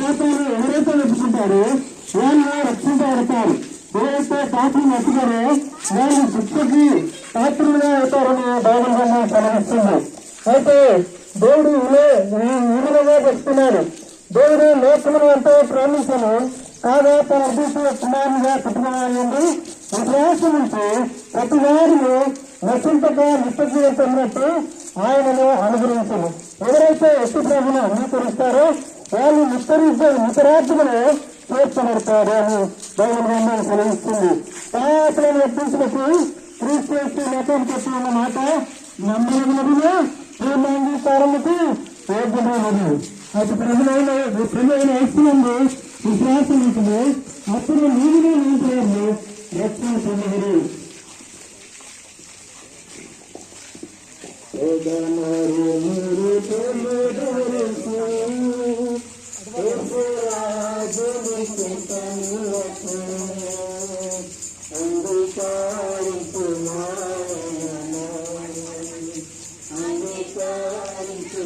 పాపాన్ని ఎవరైతే ఒప్పుకుంటారో వాళ్ళు రక్షించబడతారు. ఎవరైతే పాపం ఒప్పుతారో వాళ్ళు శిక్షకి పాత్రులుగా అవుతారని బైబిల్ గ్రంథం సెలవిస్తుంది. అయితే దేవుడు విలువగా చెప్తున్నాడు. దేవుడు లోకమును ఎంతో ప్రేమించను కాగా తన అదృష్ట కుమారునిగా పుట్టినవాడు విశ్వాసం నుంచి ప్రతి వారిని నశింపక నిత్యజీవితన్నట్టు ఆయనను అనుగ్రహించను. ఎవరైతే ఎట్టి ప్రభును అంగీకరిస్తారో వాళ్ళు నిత్యరాజ్యమును చేర్చబడతారు అని బైబిల్ గ్రంథం సెలవిస్తుంది. పాపలను ఒప్పించినప్పుడు క్రీస్తు మతం చెప్పిన మాట నమ్మకములను పూర్ణాంగీకారముకు యోగ్యమైనది. అటు ప్రభువైన ఇస్తున్నందు విశ్వాసం ఉంటుంది. అప్పుడు నీరుగా నీరు రక్షణ పొందరు. అంగీకరించు